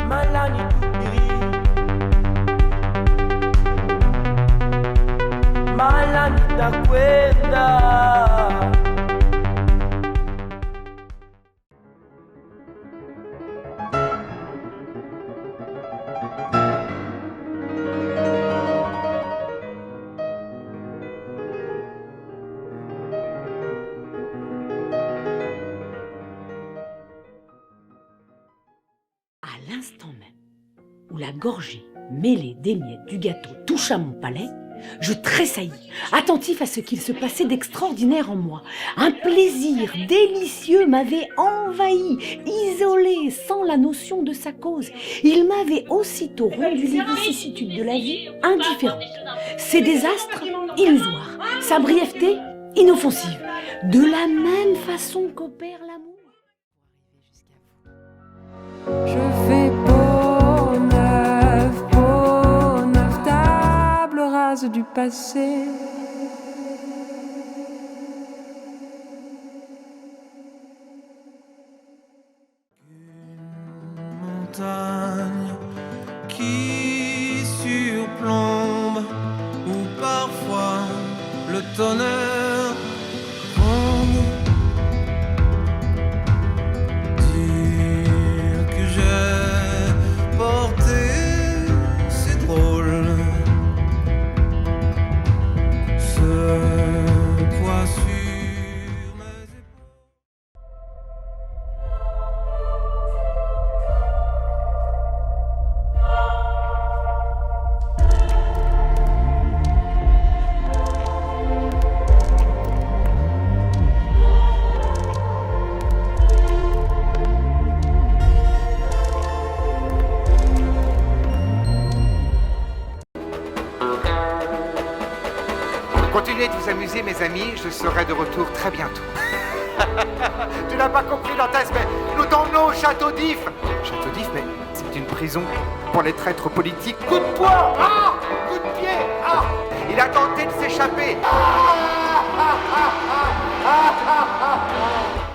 Malani Tupiri, Malani Takwenda. À l'instant même où la gorgée mêlée des miettes du gâteau toucha mon palais, je tressaillis, attentif à ce qu'il se passait d'extraordinaire en moi. Un plaisir délicieux m'avait envahi, isolé, sans la notion de sa cause. Il m'avait aussitôt rendu les vicissitudes de la vie indifférentes, ses désastres illusoires, sa brièveté inoffensive, de la même façon qu'opère l'amour. Je fais peau neuf, table rase du passé. Une montagne qui surplombe, ou parfois le tonnerre gronde. Dire que j'ai porté, c'est drôle. Ce poids sur mes épaules. Continuez de vous amuser, mes amis, je serai de retour très bientôt. Tu n'as pas compris, Lantès, mais nous t'emmenons au château d'If. Château d'If, mais c'est une prison pour les traîtres politiques. Coup de poing, ah, coup de pied, ah. Il a tenté de s'échapper.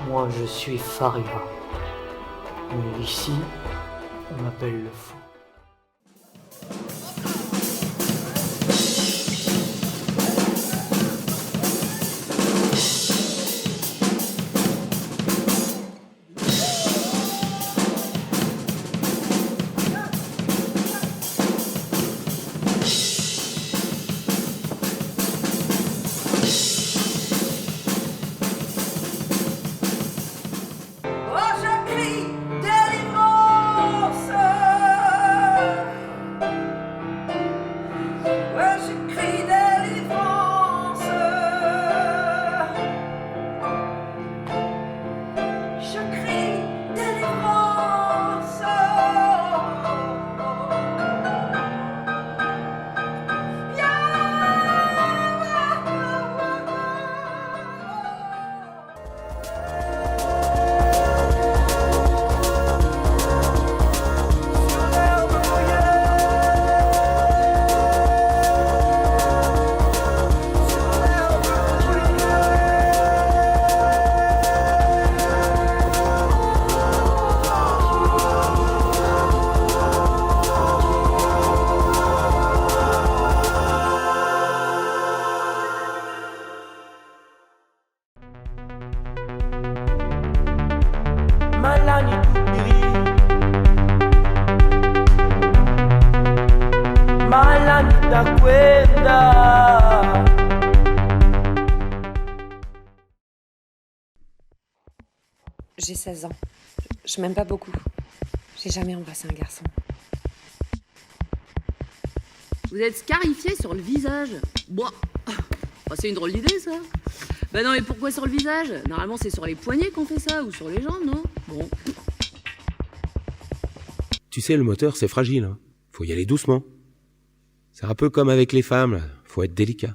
Moi, je suis Faria. Mais ici, on m'appelle le fou. Malani Tupiri, Malani Takwenda. J'ai 16 ans. Je m'aime pas beaucoup. J'ai jamais embrassé un garçon. Vous êtes scarifié sur le visage. Boah. Oh, c'est une drôle d'idée, ça. Bah non, mais pourquoi sur le visage? Normalement, c'est sur les poignets qu'on fait ça, ou sur les jambes, non? Bon. Tu sais, le moteur, c'est fragile. Hein. Faut y aller doucement. C'est un peu comme avec les femmes, là. Faut être délicat.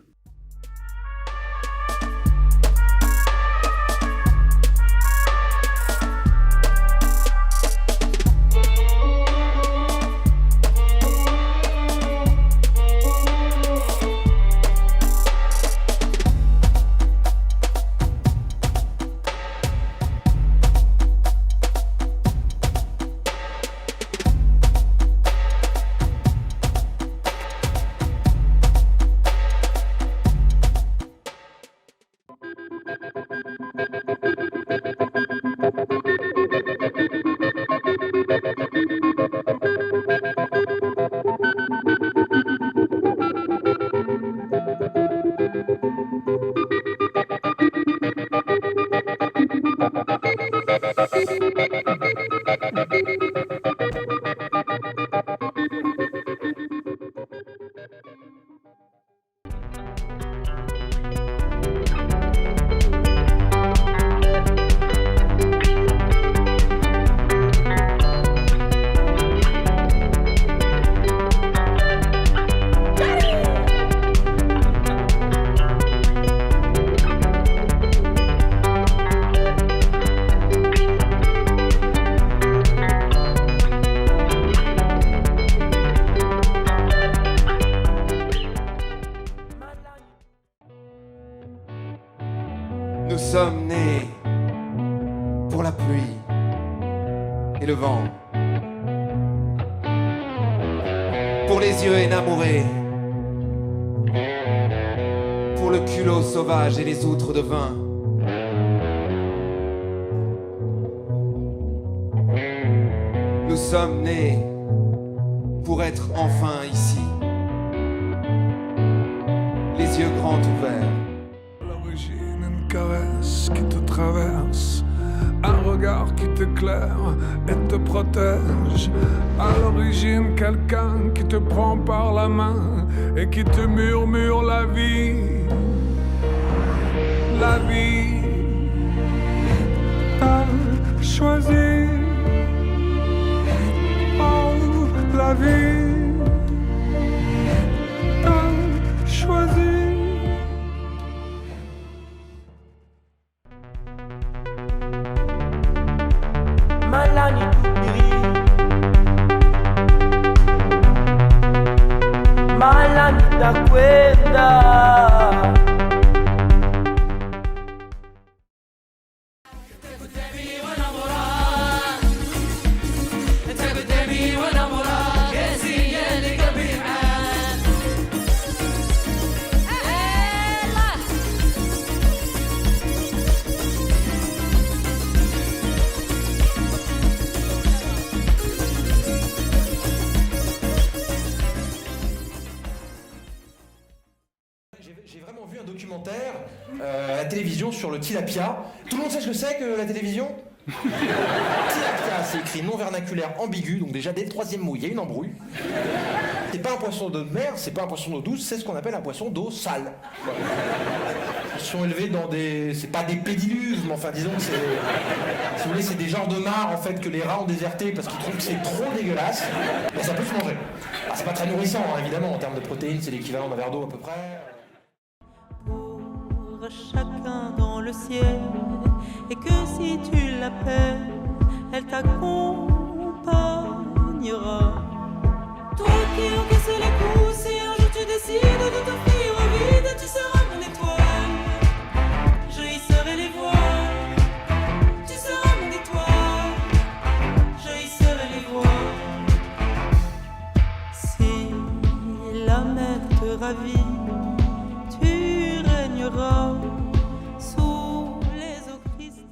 Nous sommes nés pour la pluie et le vent, pour les yeux énamourés, pour le culot sauvage et les outres de vin. Nous sommes nés pour être enfin ici, les yeux grands ouverts. L'origine, une caresse qui te traverse, un regard qui t'éclaire et te protège. À l'origine, quelqu'un qui te prend par la main et qui te murmure la vie. La vie, t'as choisi. Oh, la vie, t'as choisi. Malani Tupiri, Malani Takwenda. J'ai vraiment vu un documentaire à la télévision sur le tilapia. Tout le monde sait ce que c'est que la télévision? Tilapia, c'est écrit non vernaculaire ambigu, donc déjà dès le troisième mot, il y a une embrouille. C'est pas un poisson d'eau de mer, c'est pas un poisson d'eau douce, c'est ce qu'on appelle un poisson d'eau sale. Voilà. Ils sont élevés dans des... c'est pas des pédiluves, mais enfin disons que c'est... Si vous voulez, c'est des genres de mares en fait que les rats ont déserté parce qu'ils trouvent que c'est trop dégueulasse. Mais ça peut se manger. Alors, c'est pas très nourrissant, hein, évidemment, en termes de protéines, c'est l'équivalent d'un verre d'eau à peu près. Pour chacun dans le ciel, et que si tu l'appelles, elle t'accompagnera. Toi qui encaisses les coups, si un jour tu décides de t'offrir au vide, tu seras mon étoile, je y serai les voiles. Tu seras mon étoile, je y serai les voiles. Si la mer te ravit, tu régneras sous les eaux cristales.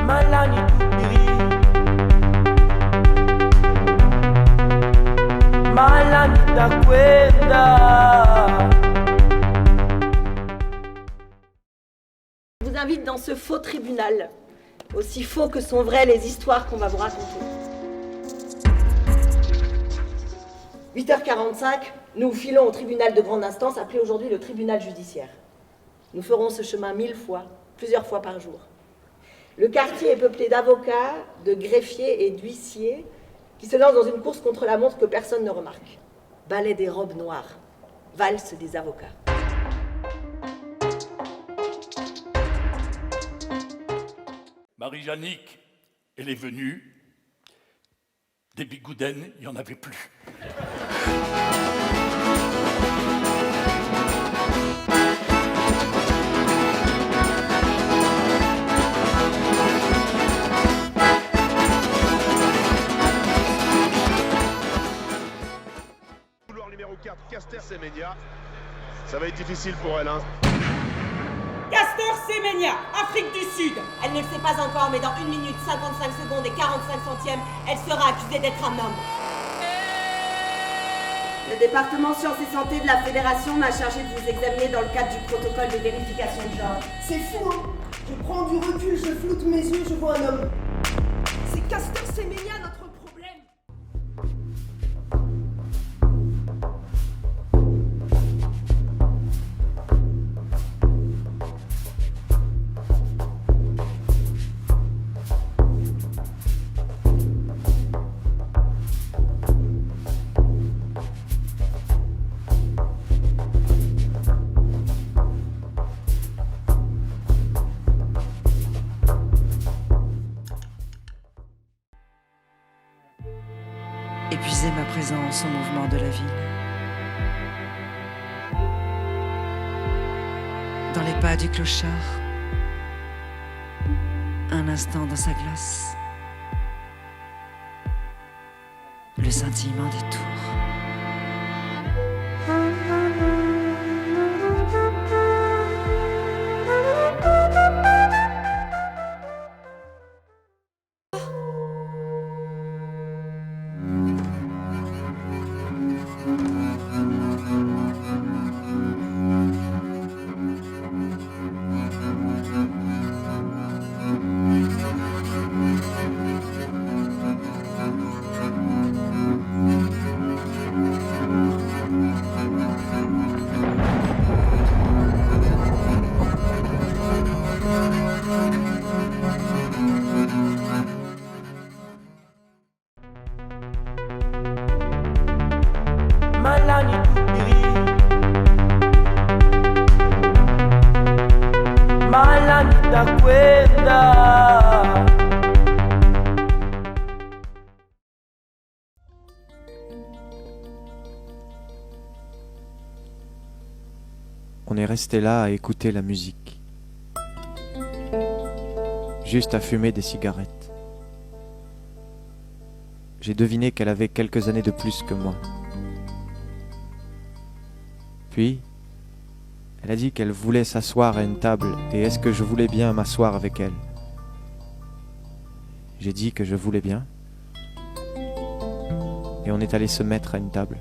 Malani Tupiri, Malani Takwenda. Je vous invite dans ce faux tribunal, aussi faux que sont vraies les histoires qu'on va vous raconter. 8h45, nous filons au tribunal de grande instance, appelé aujourd'hui le tribunal judiciaire. Nous ferons ce chemin 1000 fois, plusieurs fois par jour. Le quartier est peuplé d'avocats, de greffiers et d'huissiers qui se lancent dans une course contre la montre que personne ne remarque. ballet des robes noires, valse des avocats. Marie-Jannick, elle est venue. Des bigoudens, il n'y en avait plus. Couloir numéro 4, Caster Semenya. Ça va être difficile pour elle, hein. Castor Semenya, Afrique du Sud. Elle ne le sait pas encore, mais dans 1 minute 55 secondes et 45 centièmes, elle sera accusée d'être un homme. Le département sciences et santé de la Fédération m'a chargé de vous examiner dans le cadre du protocole de vérification de genre. C'est fou, hein. Je prends du recul, je floute mes yeux, je vois un homme. C'est Castor Semenya notre problème. Épuiser ma présence au mouvement de la ville. Dans les pas du clochard, un instant dans sa glace, le scintillement des tours. On est resté là à écouter la musique, juste à fumer des cigarettes. J'ai deviné qu'elle avait quelques années de plus que moi. Puis, elle a dit qu'elle voulait s'asseoir à une table, et est-ce que je voulais bien m'asseoir avec elle? J'ai dit que je voulais bien, et on est allé se mettre à une table.